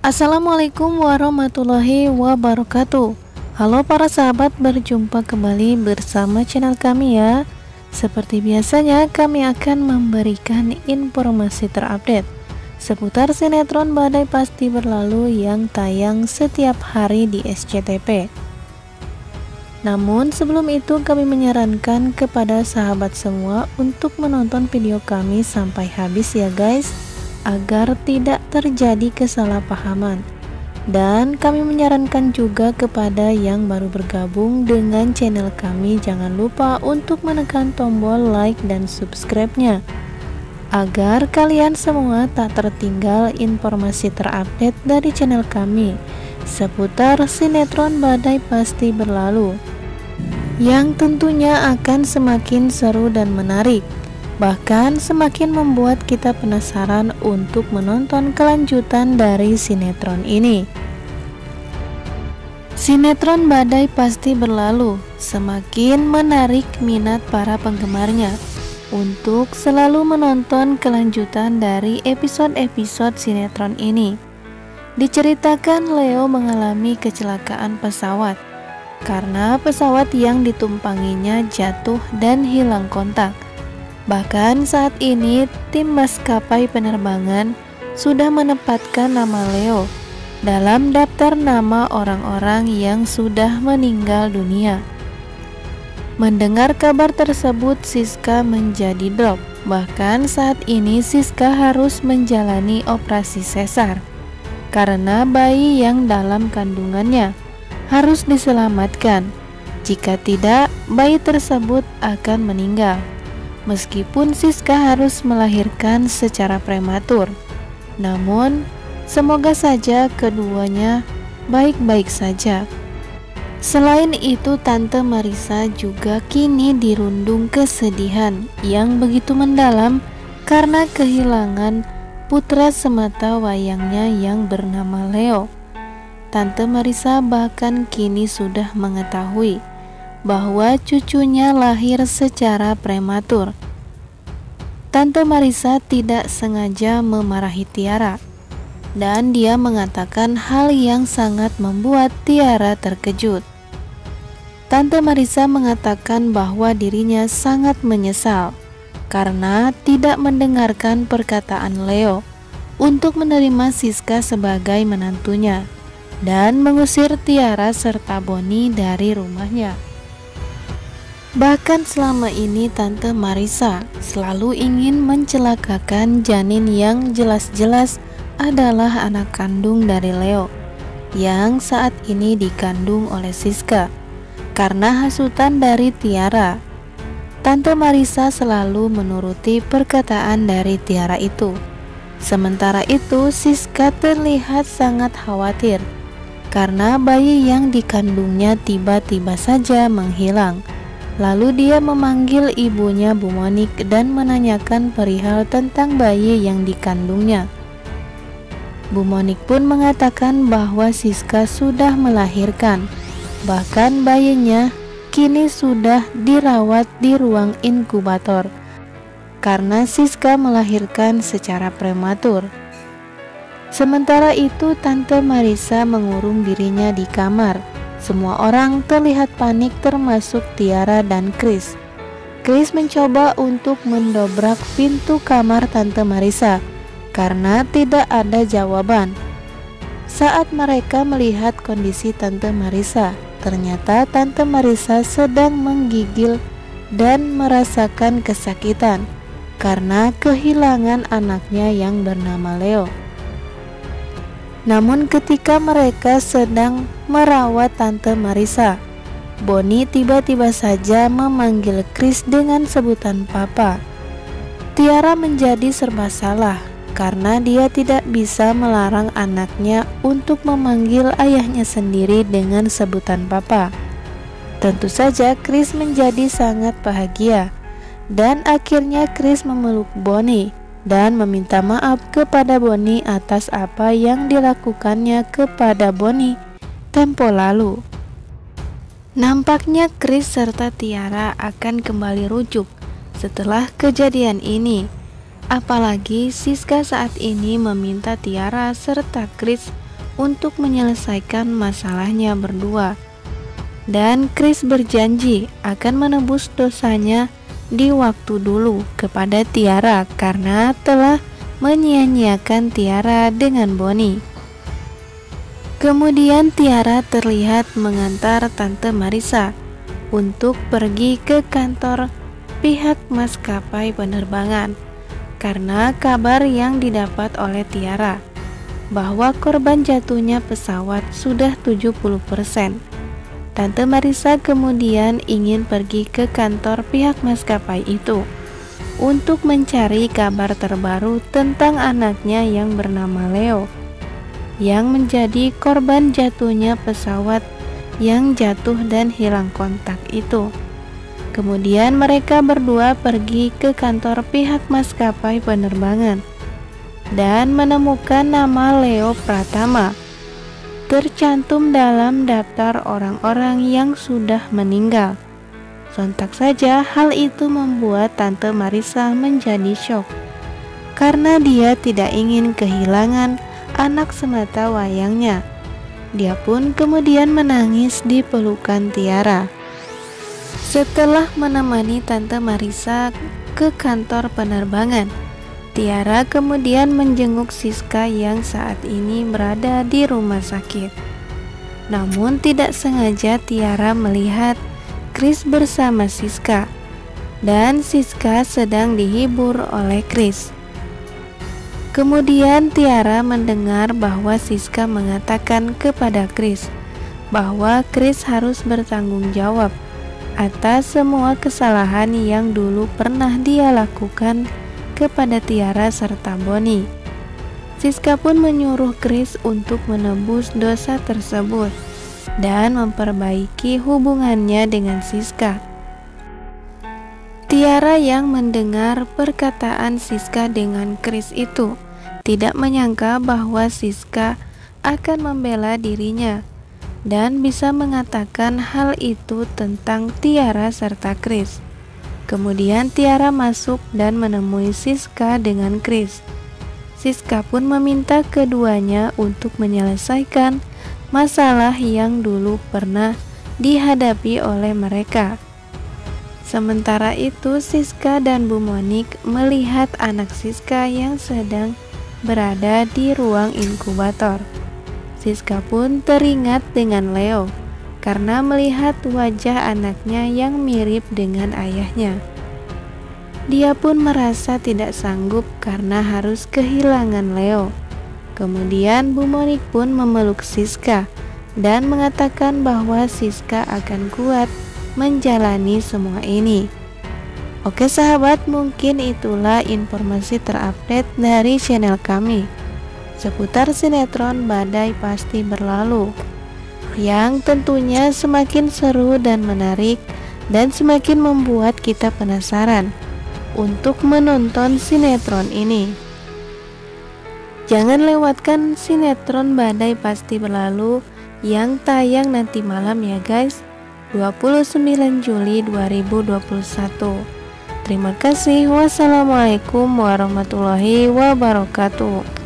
Assalamualaikum warahmatullahi wabarakatuh. Halo para sahabat, berjumpa kembali bersama channel kami ya. Seperti biasanya kami akan memberikan informasi terupdate seputar sinetron Badai Pasti Berlalu yang tayang setiap hari di SCTV. Namun sebelum itu kami menyarankan kepada sahabat semua untuk menonton video kami sampai habis ya guys, agar tidak terjadi kesalahpahaman. Dan kami menyarankan juga kepada yang baru bergabung dengan channel kami, jangan lupa untuk menekan tombol like dan subscribe-nya, agar kalian semua tak tertinggal informasi terupdate dari channel kami seputar sinetron Badai Pasti Berlalu, yang tentunya akan semakin seru dan menarik, bahkan semakin membuat kita penasaran untuk menonton kelanjutan dari sinetron ini. Sinetron Badai Pasti Berlalu semakin menarik minat para penggemarnya untuk selalu menonton kelanjutan dari episode-episode sinetron ini. Diceritakan Leo mengalami kecelakaan pesawat karena pesawat yang ditumpanginya jatuh dan hilang kontak. Bahkan saat ini tim maskapai penerbangan sudah menempatkan nama Leo dalam daftar nama orang-orang yang sudah meninggal dunia. Mendengar kabar tersebut, Siska menjadi drop. Bahkan saat ini Siska harus menjalani operasi sesar karena bayi yang dalam kandungannya harus diselamatkan. Jika tidak, bayi tersebut akan meninggal. Meskipun Siska harus melahirkan secara prematur, namun semoga saja keduanya baik-baik saja. Selain itu, Tante Marissa juga kini dirundung kesedihan yang begitu mendalam karena kehilangan putra semata wayangnya yang bernama Leo. Tante Marissa bahkan kini sudah mengetahui bahwa cucunya lahir secara prematur. Tante Marissa tidak sengaja memarahi Tiara, dan dia mengatakan hal yang sangat membuat Tiara terkejut. Tante Marissa mengatakan bahwa dirinya sangat menyesal karena tidak mendengarkan perkataan Leo untuk menerima Siska sebagai menantunya dan mengusir Tiara serta Boni dari rumahnya. Bahkan selama ini Tante Marissa selalu ingin mencelakakan janin yang jelas-jelas adalah anak kandung dari Leo, yang saat ini dikandung oleh Siska karena hasutan dari Tiara. Tante Marissa selalu menuruti perkataan dari Tiara itu. Sementara itu Siska terlihat sangat khawatir karena bayi yang dikandungnya tiba-tiba saja menghilang. Lalu dia memanggil ibunya Bu Monik dan menanyakan perihal tentang bayi yang dikandungnya. Bu Monik pun mengatakan bahwa Siska sudah melahirkan. Bahkan bayinya kini sudah dirawat di ruang inkubator karena Siska melahirkan secara prematur. Sementara itu Tante Marissa mengurung dirinya di kamar. Semua orang terlihat panik termasuk Tiara dan Chris. Chris mencoba untuk mendobrak pintu kamar Tante Marissa karena tidak ada jawaban. Saat mereka melihat kondisi Tante Marissa, ternyata Tante Marissa sedang menggigil dan merasakan kesakitan karena kehilangan anaknya yang bernama Leo. Namun ketika mereka sedang merawat Tante Marissa, Boni tiba-tiba saja memanggil Chris dengan sebutan Papa. Tiara menjadi serba salah karena dia tidak bisa melarang anaknya untuk memanggil ayahnya sendiri dengan sebutan Papa. Tentu saja Chris menjadi sangat bahagia, dan akhirnya Chris memeluk Boni dan meminta maaf kepada Boni atas apa yang dilakukannya kepada Boni tempo lalu. Nampaknya Chris serta Tiara akan kembali rujuk setelah kejadian ini. Apalagi Siska saat ini meminta Tiara serta Chris untuk menyelesaikan masalahnya berdua. Dan Chris berjanji akan menebus dosanya di waktu dulu kepada Tiara karena telah menyia-nyiakan Tiara dengan Bonnie. Kemudian Tiara terlihat mengantar Tante Marissa untuk pergi ke kantor pihak maskapai penerbangan karena kabar yang didapat oleh Tiara bahwa korban jatuhnya pesawat sudah 70%. Tante Marissa kemudian ingin pergi ke kantor pihak maskapai itu untuk mencari kabar terbaru tentang anaknya yang bernama Leo yang menjadi korban jatuhnya pesawat yang jatuh dan hilang kontak itu. Kemudian mereka berdua pergi ke kantor pihak maskapai penerbangan dan menemukan nama Leo Pratama tercantum dalam daftar orang-orang yang sudah meninggal. Sontak saja hal itu membuat Tante Marissa menjadi syok karena dia tidak ingin kehilangan anak semata wayangnya. Dia pun kemudian menangis di pelukan Tiara. Setelah menemani Tante Marissa ke kantor penerbangan, Tiara kemudian menjenguk Siska yang saat ini berada di rumah sakit. Namun tidak sengaja Tiara melihat Chris bersama Siska, dan Siska sedang dihibur oleh Chris. Kemudian Tiara mendengar bahwa Siska mengatakan kepada Chris bahwa Chris harus bertanggung jawab atas semua kesalahan yang dulu pernah dia lakukan kepada Tiara serta Bonnie. Siska pun menyuruh Chris untuk menebus dosa tersebut dan memperbaiki hubungannya dengan Siska. Tiara yang mendengar perkataan Siska dengan Chris itu tidak menyangka bahwa Siska akan membela dirinya dan bisa mengatakan hal itu tentang Tiara serta Chris. Kemudian Tiara masuk dan menemui Siska dengan Chris. Siska pun meminta keduanya untuk menyelesaikan masalah yang dulu pernah dihadapi oleh mereka. Sementara itu Siska dan Bu Monik melihat anak Siska yang sedang berada di ruang inkubator. Siska pun teringat dengan Leo karena melihat wajah anaknya yang mirip dengan ayahnya. Dia pun merasa tidak sanggup karena harus kehilangan Leo. Kemudian Bu Monik pun memeluk Siska dan mengatakan bahwa Siska akan kuat menjalani semua ini. Oke sahabat, mungkin itulah informasi terupdate dari channel kami seputar sinetron Badai Pasti Berlalu, yang tentunya semakin seru dan menarik dan semakin membuat kita penasaran untuk menonton sinetron ini. Jangan lewatkan sinetron Badai Pasti Berlalu yang tayang nanti malam ya guys, 29 Juli 2021. Terima kasih. Wassalamualaikum warahmatullahi wabarakatuh.